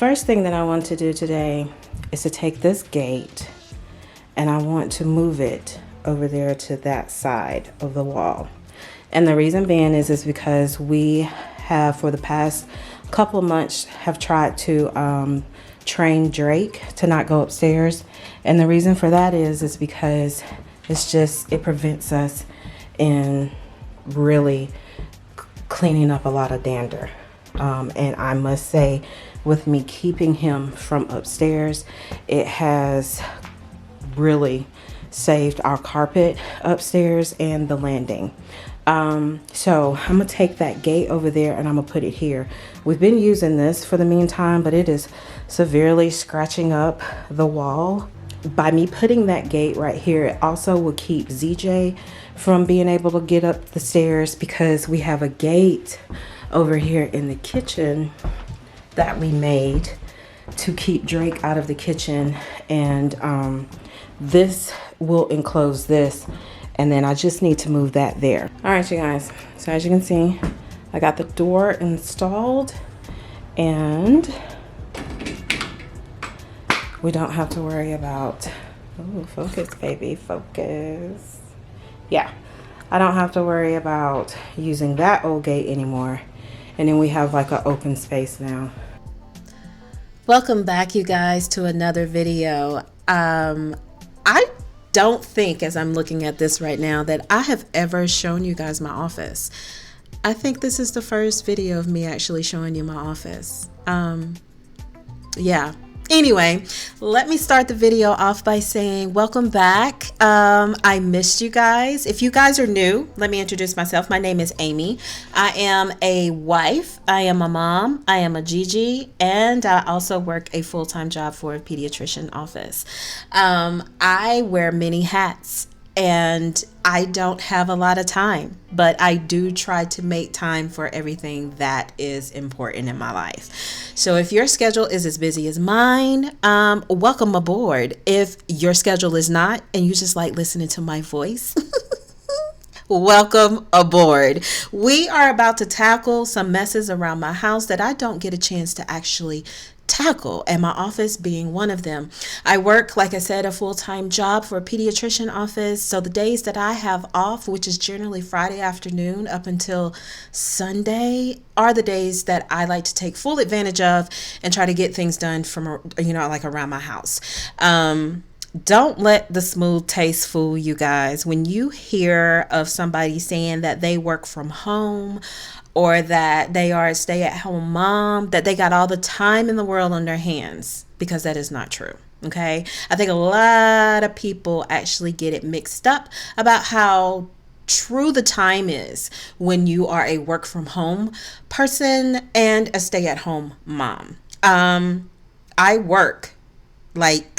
first thing that I want to do today is to take this gate and I want to move it over there to that side of the wall. And the reason being is because we have, for the past couple months, have tried to train Drake to not go upstairs. And the reason for that is because it prevents us in really cleaning up a lot of dander. And I must say, with me keeping him from upstairs, it has really saved our carpet upstairs and the landing. So I'm gonna take that gate over there and I'm gonna put it here. We've been using this for the meantime, but it is severely scratching up the wall. By me putting that gate right here, it also will keep ZJ from being able to get up the stairs, because we have a gate over here in the kitchen that we made to keep Drake out of the kitchen. And this will enclose this, and then I just need to move that there. All right, you guys, so as you can see, I got the door installed and we don't have to worry about, oh, focus, baby, focus. Yeah, I don't have to worry about using that old gate anymore. And then we have like an open space now. Welcome back, you guys, to another video. I don't think, as I'm looking at this right now, that I have ever shown you guys my office. I think this is the first video of me actually showing you my office. Yeah. Anyway, let me start the video off by saying welcome back. I missed you guys. If you guys are new, let me introduce myself. My name is Amy. I am a wife. I am a mom. I am a Gigi. And I also work a full-time job for a pediatrician office. I wear many hats. And I don't have a lot of time, but I do try to make time for everything that is important in my life. So if your schedule is as busy as mine, welcome aboard. If your schedule is not, and you just like listening to my voice, welcome aboard. We are about to tackle some messes around my house that I don't get a chance to actually tackle, and my office being one of them. I work, like I said, a full-time job for a pediatrician office. So the days that I have off, which is generally Friday afternoon up until Sunday, are the days that I like to take full advantage of and try to get things done from, like around my house. Don't let the smooth taste fool you guys. When you hear of somebody saying that they work from home, or that they are a stay-at-home mom, that they got all the time in the world on their hands, because that is not true. Okay, I think a lot of people actually get it mixed up about how true the time is when you are a work from home person and a stay-at-home mom. I work like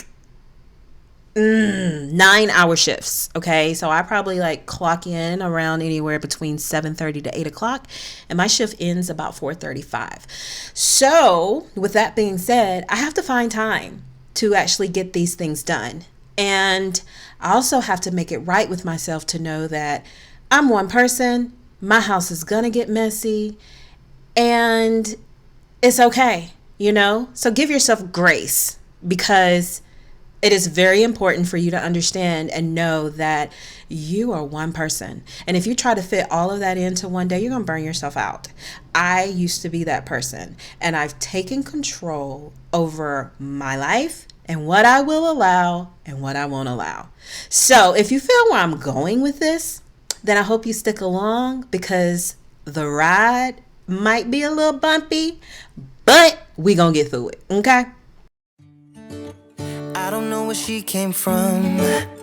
9-hour shifts. Okay, so I probably like clock in around anywhere between 7:30 to 8 o'clock, and my shift ends about 4:35. So with that being said, I have to find time to actually get these things done, and I also have to make it right with myself to know that I'm one person. My house is gonna get messy, and it's okay, so give yourself grace, because it is very important for you to understand and know that you are one person. And if you try to fit all of that into one day, you're going to burn yourself out. I used to be that person, and I've taken control over my life and what I will allow and what I won't allow. So if you feel where I'm going with this, then I hope you stick along, because the ride might be a little bumpy, but we going to get through it. Okay? I don't know where she came from,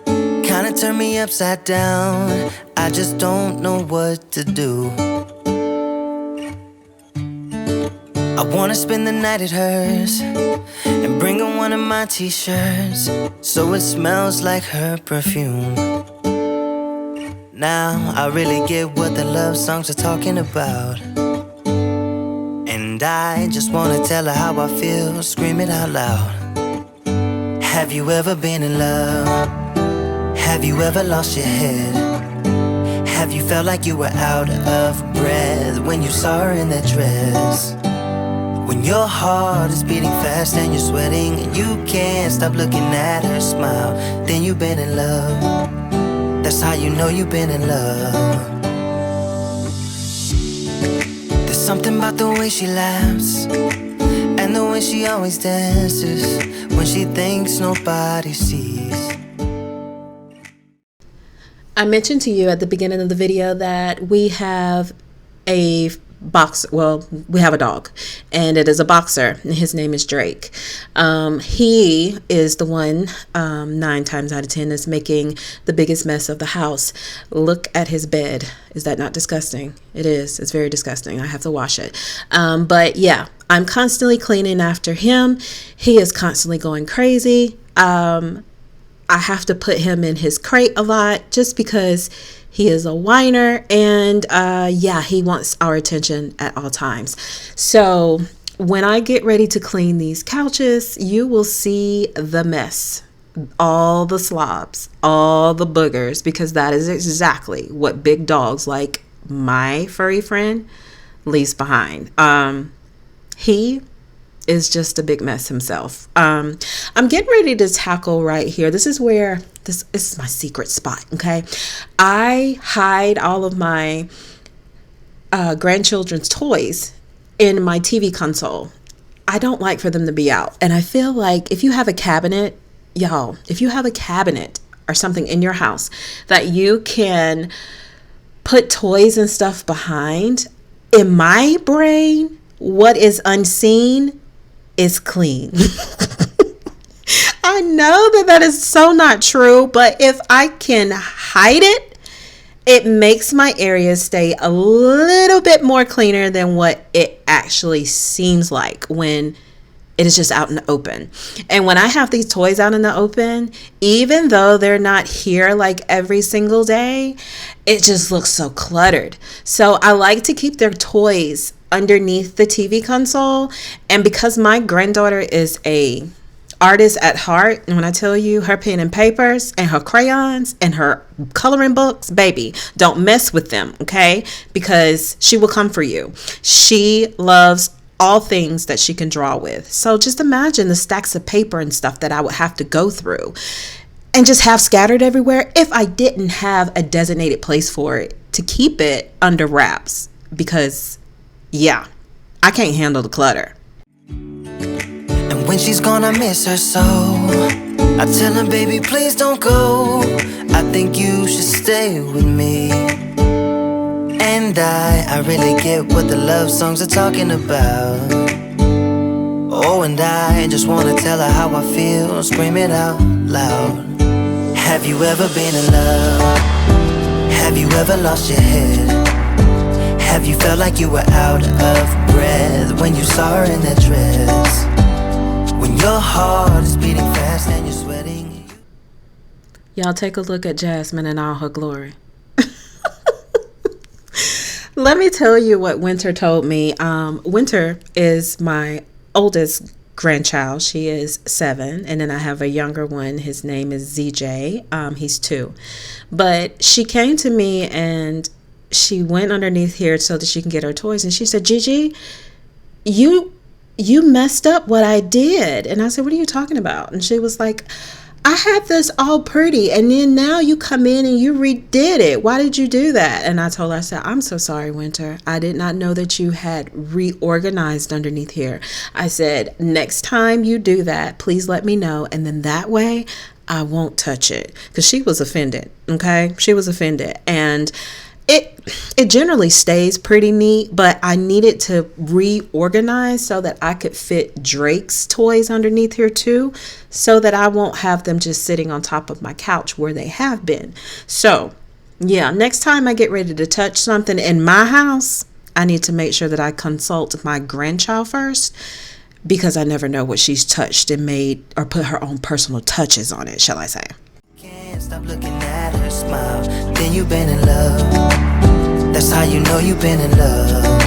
kinda turned me upside down. I just don't know what to do. I wanna spend the night at hers and bring her one of my t-shirts, so it smells like her perfume. Now I really get what the love songs are talking about, and I just wanna tell her how I feel, scream it out loud. Have you ever been in love? Have you ever lost your head? Have you felt like you were out of breath when you saw her in that dress? When When your heart is beating fast and you're sweating and you can't stop looking at her smile, then you've been in love. That's how you know you've been in love. There's something about the way she laughs and the way she always dances when she thinks nobody sees. I mentioned to you at the beginning of the video that we have a we have a dog, and it is a boxer, and his name is Drake. He is the one, 9 times out of 10, that's making the biggest mess of the house. Look at his bed. Is that not disgusting? It is. It's very disgusting. I have to wash it. But yeah, I'm constantly cleaning after him. He is constantly going crazy. I have to put him in his crate a lot just because he is a whiner, and yeah, he wants our attention at all times. So when I get ready to clean these couches, you will see the mess, all the slobs, all the boogers, because that is exactly what big dogs like my furry friend leaves behind. He is just a big mess himself. I'm getting ready to tackle right here. This is where this is my secret spot. Okay. I hide all of my grandchildren's toys in my TV console. I don't like for them to be out. And I feel like if you have a cabinet, y'all, if you have a cabinet or something in your house that you can put toys and stuff behind, in my brain, what is unseen is clean. I know that is so not true, but if I can hide it, it makes my area stay a little bit more cleaner than what it actually seems like when it is just out in the open. And when I have these toys out in the open, even though they're not here like every single day, it just looks so cluttered. So I like to keep their toys underneath the TV console. And because my granddaughter is a artist at heart, and when I tell you her pen and papers and her crayons and her coloring books, baby, don't mess with them, okay? Because she will come for you. She loves all things that she can draw with. So just imagine the stacks of paper and stuff that I would have to go through and just have scattered everywhere if I didn't have a designated place for it to keep it under wraps. Because yeah, I can't handle the clutter. And when she's gone, I miss her so. I tell her, baby, please don't go. I think you should stay with me. And I really get what the love songs are talking about. Oh, and I just wanna tell her how I feel, scream it out loud. Have you ever been in love? Have you ever lost your head? Have you felt like you were out of breath when you saw her in that dress? When your heart is beating fast and you're sweating. Y'all take a look at Jasmine in all her glory. Let me tell you what Winter told me. Winter is my oldest grandchild. She is 7, and then I have a younger one. His name is ZJ. He's 2. But she came to me and she went underneath here so that she can get her toys, and she said, Gigi, you messed up what I did. And I said, what are you talking about? And she was like, I had this all pretty, and then now you come in and you redid it. Why did you do that? And I told her, I said, I'm so sorry, Winter. I did not know that you had reorganized underneath here. I said, next time you do that, please let me know. And then that way I won't touch it. Because she was offended. Okay. She was offended. And it generally stays pretty neat, but I needed to reorganize so that I could fit Drake's toys underneath here too, so that I won't have them just sitting on top of my couch where they have been. So yeah, next time I get ready to touch something in my house, I need to make sure that I consult my grandchild first, because I never know what she's touched and made or put her own personal touches on it, shall I say. Can't stop looking at her smile. Then you've been in love. That's how you know you've been in love.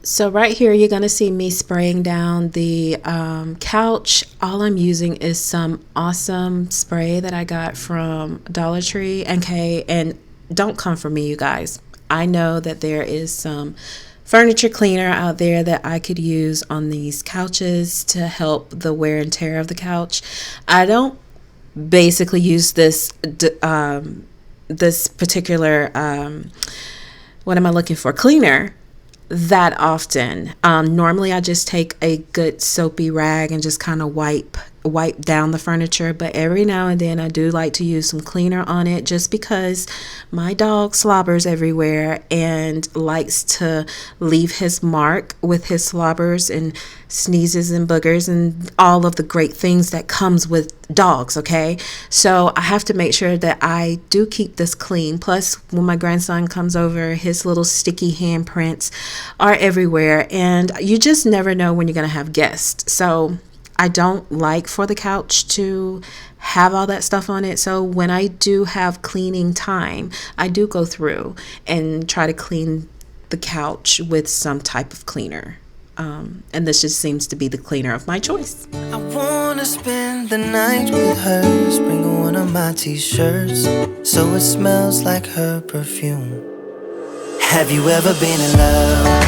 So right here, you're going to see me spraying down the couch. All I'm using is some awesome spray that I got from Dollar Tree. Okay, and don't come for me, you guys. I know that there is some furniture cleaner out there that I could use on these couches to help the wear and tear of the couch. I don't basically use this particular what am I looking for, cleaner, that often. Normally I just take a good soapy rag and just kind of wipe down the furniture, but every now and then I do like to use some cleaner on it, just because my dog slobbers everywhere and likes to leave his mark with his slobbers and sneezes and boogers and all of the great things that comes with dogs. Okay, so I have to make sure that I do keep this clean. Plus, when my grandson comes over, his little sticky handprints are everywhere, and you just never know when you're going to have guests. So I don't like for the couch to have all that stuff on it. So when I do have cleaning time, I do go through and try to clean the couch with some type of cleaner. And this just seems to be the cleaner of my choice. I wanna spend the night with her, sprinkle one of my t-shirts so it smells like her perfume. Have you ever been in love?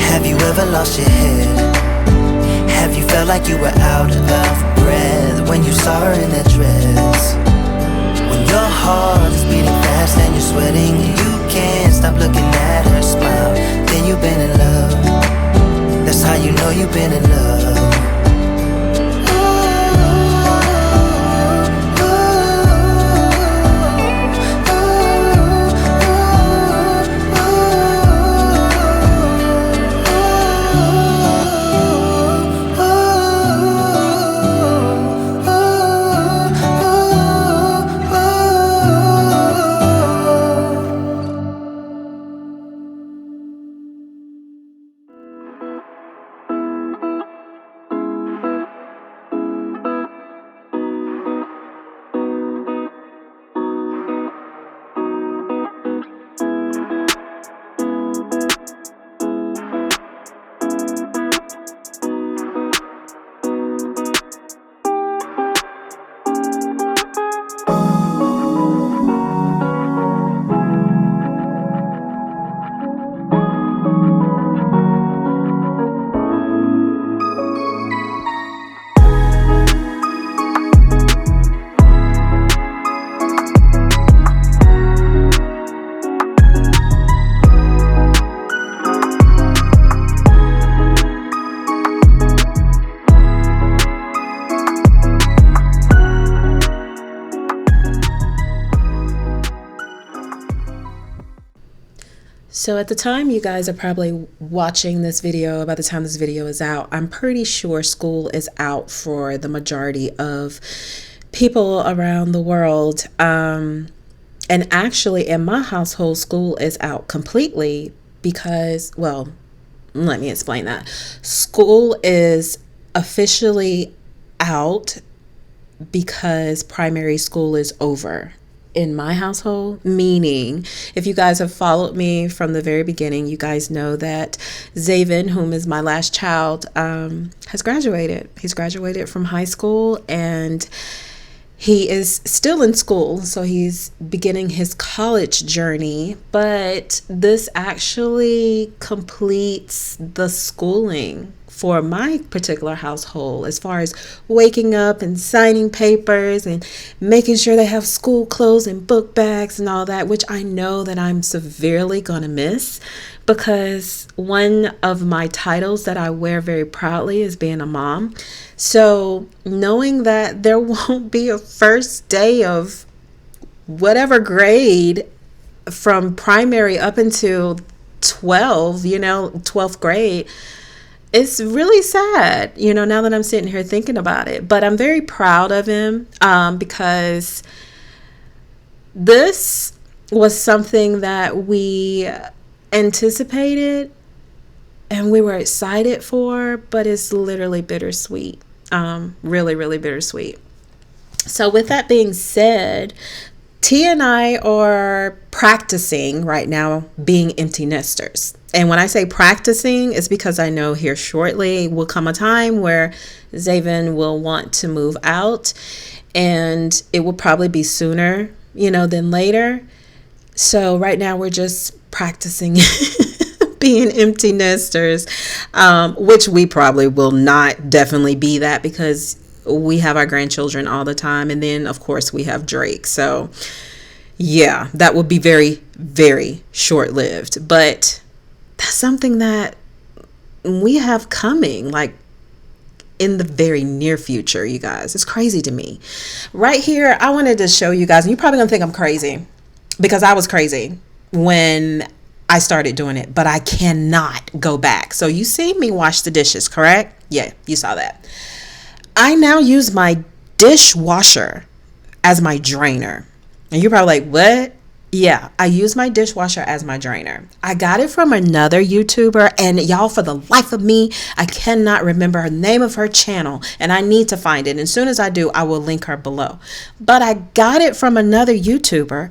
Have you ever lost your head? Have you felt like you were out of breath when you saw her in that dress? When your heart is beating fast and you're sweating and you can't stop looking at her smile, then you've been in love. That's how you know you've been in love. So at the time you guys are probably watching this video, by the time this video is out, I'm pretty sure school is out for the majority of people around the world. And actually in my household, school is out completely because, well, let me explain that. School is officially out because primary school is over in my household, meaning if you guys have followed me from the very beginning, you guys know that Zaven, whom is my last child, has graduated. He's graduated from high school and he is still in school, so he's beginning his college journey, but this actually completes the schooling for my particular household, as far as waking up and signing papers and making sure they have school clothes and book bags and all that, which I know that I'm severely going to miss, because one of my titles that I wear very proudly is being a mom. So knowing that there won't be a first day of whatever grade from primary up until 12th grade, it's really sad, now that I'm sitting here thinking about it. But I'm very proud of him because this was something that we anticipated and we were excited for, but it's literally bittersweet. Really, really bittersweet. So with that being said, T and I are practicing right now being empty nesters. And when I say practicing, it's because I know here shortly will come a time where Zaven will want to move out, and it will probably be sooner, than later. So right now we're just practicing being empty nesters, which we probably will not definitely be that, because we have our grandchildren all the time. And then, of course, we have Drake. So, yeah, that would be very, very short-lived. But that's something that we have coming, like, in the very near future, you guys. It's crazy to me. Right here, I wanted to show you guys, and you're probably going to think I'm crazy, because I was crazy when I started doing it, but I cannot go back. So you see me wash the dishes, correct? Yeah, you saw that. I now use my dishwasher as my drainer. And you're probably like, what? Yeah, I use my dishwasher as my drainer. I got it from another YouTuber, and y'all, for the life of me, I cannot remember her name of her channel, and I need to find it. And as soon as I do, I will link her below. But I got it from another YouTuber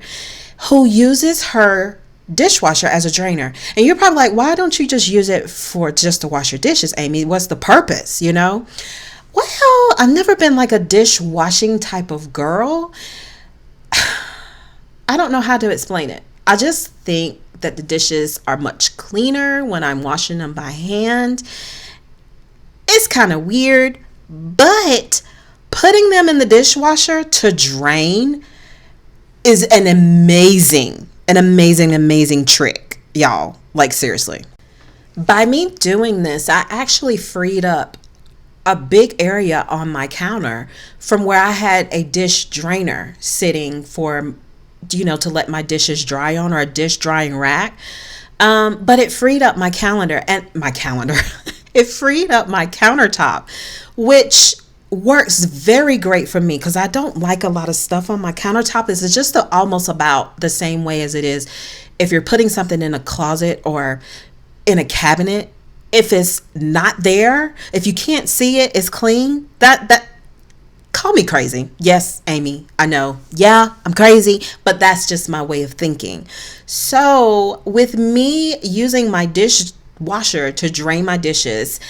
who uses her dishwasher as a drainer. And you're probably like, why don't you just use it for just to wash your dishes, Amy? What's the purpose, Well, I've never been like a dishwashing type of girl. I don't know how to explain it. I just think that the dishes are much cleaner when I'm washing them by hand. It's kind of weird, but putting them in the dishwasher to drain is an amazing trick, y'all. Like, seriously. By me doing this, I actually freed up a big area on my counter from where I had a dish drainer sitting for, to let my dishes dry on, or a dish drying rack. But it freed up my calendar. It freed up my countertop, which works very great for me, because I don't like a lot of stuff on my countertop. This is just almost about the same way as it is if you're putting something in a closet or in a cabinet. If it's not there, if you can't see it, it's clean. That call me crazy. Yes, Amy, I know. Yeah, I'm crazy, but that's just my way of thinking. So with me using my dishwasher to drain my dishes,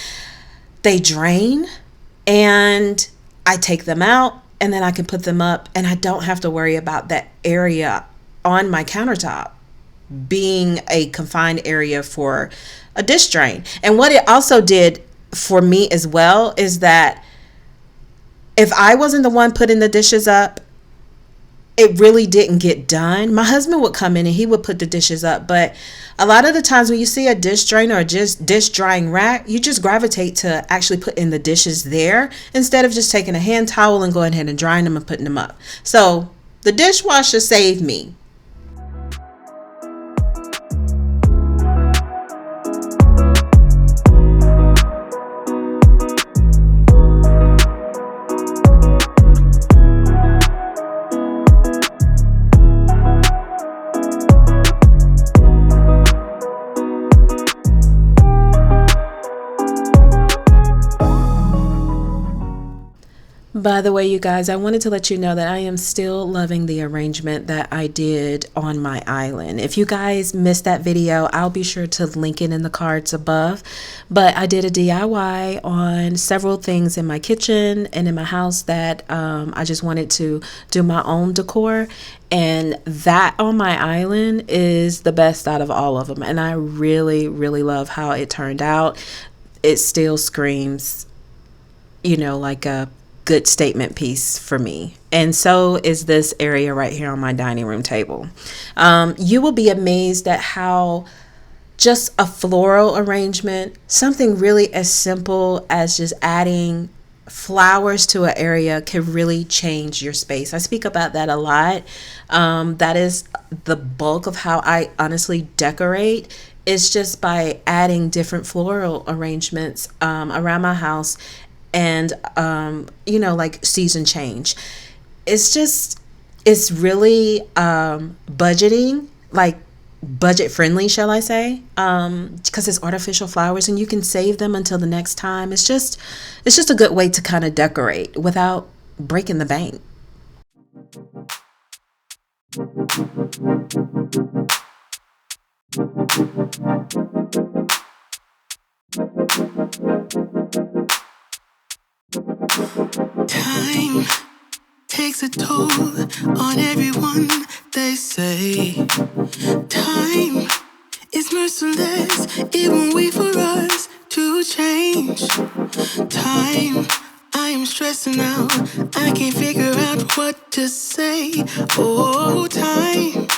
they drain, and I take them out, and then I can put them up, and I don't have to worry about that area on my countertop being a confined area for a dish drain. And what it also did for me as well is that if I wasn't the one putting the dishes up, it really didn't get done. My husband would come in and he would put the dishes up. But a lot of the times when you see a dish drainer or just dish drying rack, you just gravitate to actually putting the dishes there instead of just taking a hand towel and going ahead and drying them and putting them up. So the dishwasher saved me. By the way, you guys, I wanted to let you know that I am still loving the arrangement that I did on my island. If you guys missed that video, I'll be sure to link it in the cards above. But I did a DIY on several things in my kitchen and in my house that I just wanted to do my own decor. And that on my island is the best out of all of them. And I really, really love how it turned out. It still screams, like a good statement piece for me. And so is this area right here on my dining room table. You will be amazed at how just a floral arrangement, something really as simple as just adding flowers to an area, can really change your space. I speak about that a lot. That is the bulk of how I honestly decorate. It's just by adding different floral arrangements around my house. And, like season change. It's really budgeting, like budget friendly, shall I say, because it's artificial flowers and you can save them until the next time. It's just a good way to kind of decorate without breaking the bank. Time takes a toll on everyone, they say. Time is merciless, it won't wait for us to change. Time, I am stressing out, I can't figure out what to say. Oh, time,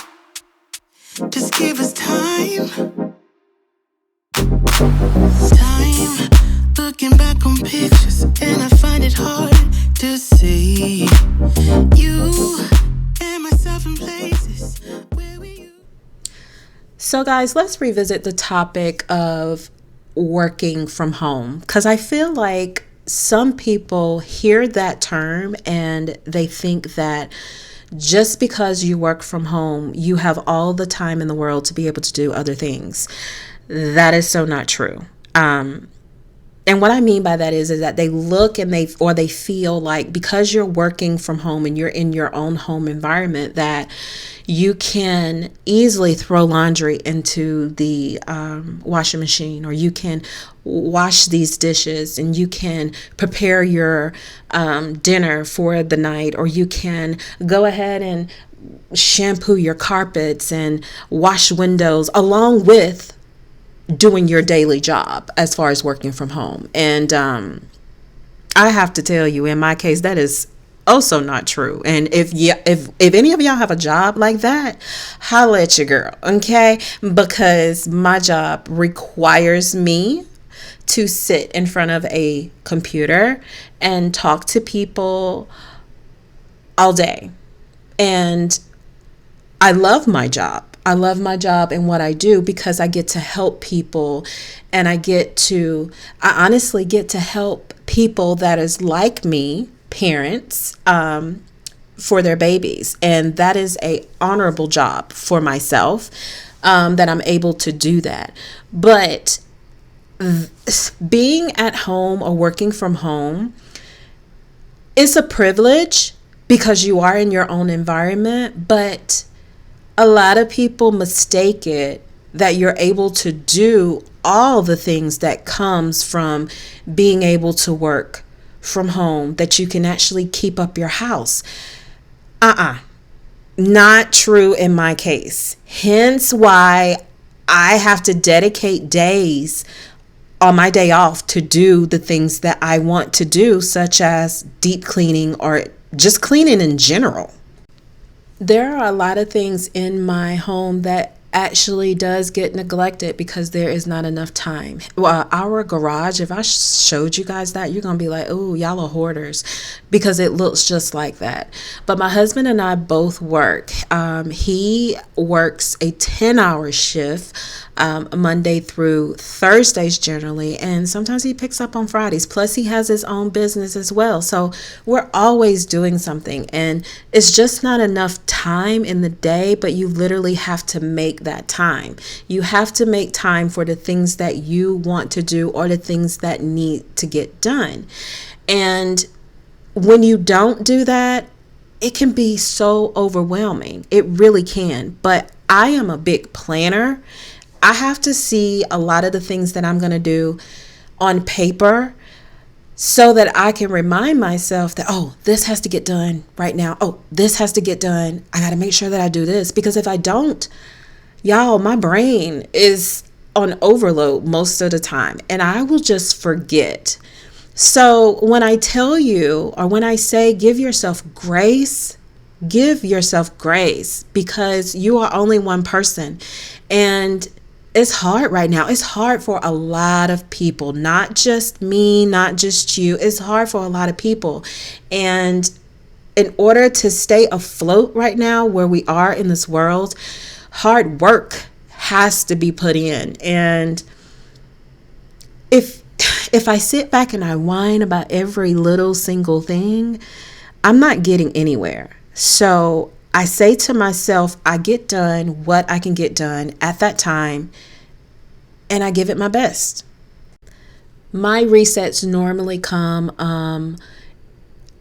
just give us time. Time, looking back on pictures, and I find it hard to see you and myself in places where we used. So, guys, let's revisit the topic of working from home, because I feel like some people hear that term and they think that just because you work from home, you have all the time in the world to be able to do other things. That is so not true. And what I mean by that is that they look and they feel like because you're working from home and you're in your own home environment, that you can easily throw laundry into the washing machine, or you can wash these dishes, and you can prepare your dinner for the night, or you can go ahead and shampoo your carpets and wash windows along with doing your daily job as far as working from home. And I have to tell you, in my case, that is also not true. And if any of y'all have a job like that, holla at your girl, okay? Because my job requires me to sit in front of a computer and talk to people all day. And I love my job. I love my job and what I do because I get to help people, and I honestly get to help people that is like me, parents, for their babies. And that is a honorable job for myself, that I'm able to do that. But being at home or working from home is a privilege because you are in your own environment, but a lot of people mistake it that you're able to do all the things that comes from being able to work from home, that you can actually keep up your house. Not true in my case. Hence why I have to dedicate days on my day off to do the things that I want to do, such as deep cleaning or just cleaning in general. There are a lot of things in my home that actually does get neglected because there is not enough time. Well, our garage, if I showed you guys that, you're going to be like, oh, y'all are hoarders, because it looks just like that. But my husband and I both work. He works a 10-hour shift, Monday through Thursdays generally, and sometimes he picks up on Fridays. Plus he has his own business as well. So we're always doing something, and it's just not enough time in the day, but you literally have to make that time. You have to make time for the things that you want to do or the things that need to get done. And when you don't do that, it can be so overwhelming. It really can. But I am a big planner. I have to see a lot of the things that I'm going to do on paper so that I can remind myself that, oh, this has to get done right now. Oh, this has to get done. I got to make sure that I do this, because if I don't, y'all, my brain is on overload most of the time and I will just forget. So when I tell you, or when I say give yourself grace, because you are only one person. And it's hard right now. It's hard for a lot of people, not just me, not just you. It's hard for a lot of people. And in order to stay afloat right now where we are in this world, hard work has to be put in. And if I sit back and I whine about every little single thing, I'm not getting anywhere. So I say to myself, I get done what I can get done at that time, and I give it my best. My resets normally come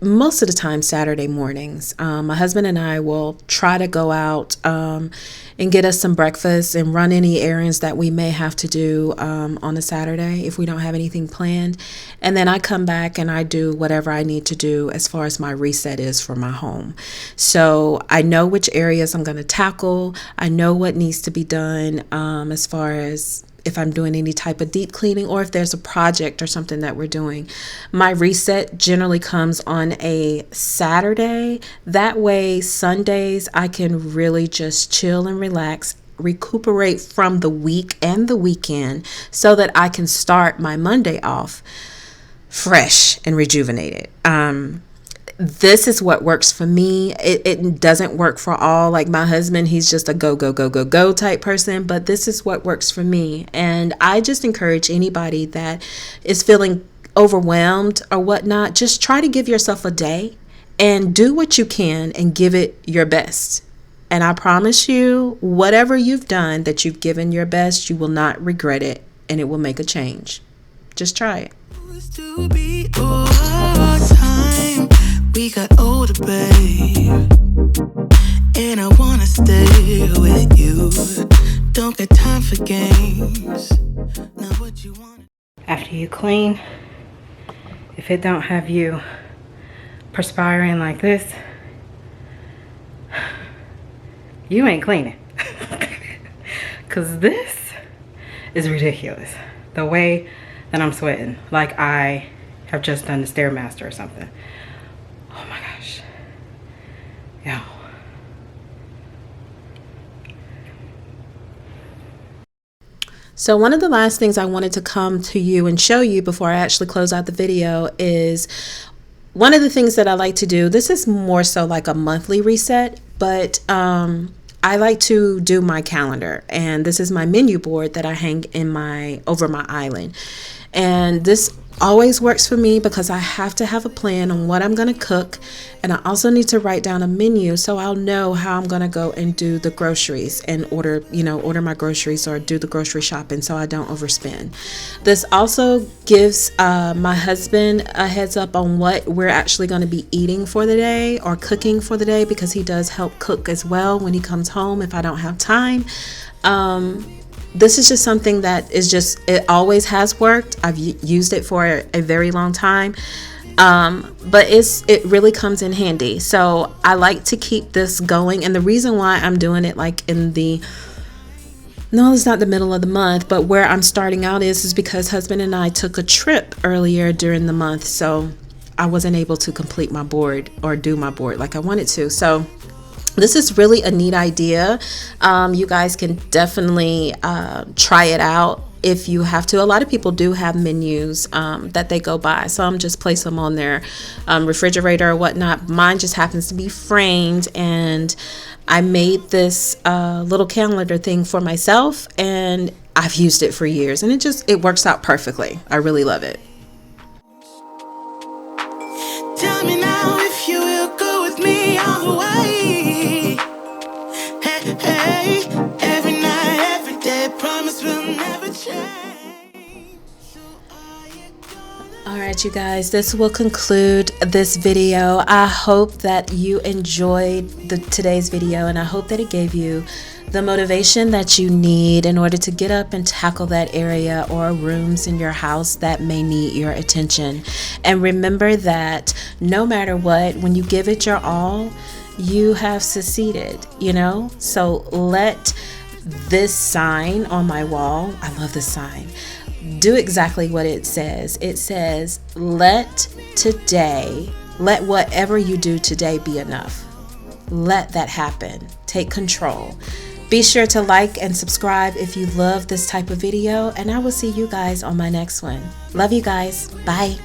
most of the time Saturday mornings. My husband and I will try to go out and get us some breakfast and run any errands that we may have to do on a Saturday if we don't have anything planned. And then I come back and I do whatever I need to do as far as my reset is for my home. So I know which areas I'm going to tackle. I know what needs to be done as far as if I'm doing any type of deep cleaning or if there's a project or something that we're doing. My reset generally comes on a Saturday. That way, Sundays, I can really just chill and relax, recuperate from the week and the weekend so that I can start my Monday off fresh and rejuvenated. This is what works for me. It doesn't work for all. Like my husband, he's just a go type person, but this is what works for me. And I just encourage anybody that is feeling overwhelmed or whatnot, just try to give yourself a day and do what you can and give it your best. And I promise you, whatever you've done that you've given your best, you will not regret it and it will make a change. Just try it. To be time we got older, babe, and I wanna stay with you. Don't got time for games. Now what you want? After you clean, if it don't have you perspiring like this, you ain't cleaning. Cause this is ridiculous. The way that I'm sweating, like I have just done the Stairmaster or something. Oh my gosh. Yo. So one of the last things I wanted to come to you and show you before I actually close out the video is one of the things that I like to do. This is more so like a monthly reset, but I like to do my calendar, and this is my menu board that I hang in over my island. And this always works for me because I have to have a plan on what I'm going to cook, and I also need to write down a menu so I'll know how I'm going to go and do the groceries and order my groceries or do the grocery shopping so I don't overspend. This also gives my husband a heads up on what we're actually going to be eating for the day or cooking for the day, because he does help cook as well when he comes home if I don't have time. This is just something that it always has worked. I've used it for a very long time. But it really comes in handy. So I like to keep this going. And the reason why I'm doing it like it's not the middle of the month, but where I'm starting out is because husband and I took a trip earlier during the month. So I wasn't able to complete my board or do my board like I wanted to. So this is really a neat idea. You guys can definitely try it out if you have to. A lot of people do have menus that they go by. Some just place them on their refrigerator or whatnot. Mine just happens to be framed, and I made this little calendar thing for myself, and I've used it for years, and it works out perfectly. I really love it. Tell me now if you will go with me all the way. Hey, every night, every day, promise will never change. All right, you guys, this will conclude this video. I hope that you enjoyed today's video, and I hope that it gave you the motivation that you need in order to get up and tackle that area or rooms in your house that may need your attention. And remember that no matter what, when you give it your all, you have succeeded, So let this sign on my wall, I love this sign, do exactly what it says. It says, let whatever you do today be enough. Let that happen. Take control. Be sure to like and subscribe if you love this type of video, and I will see you guys on my next one. Love you guys. Bye.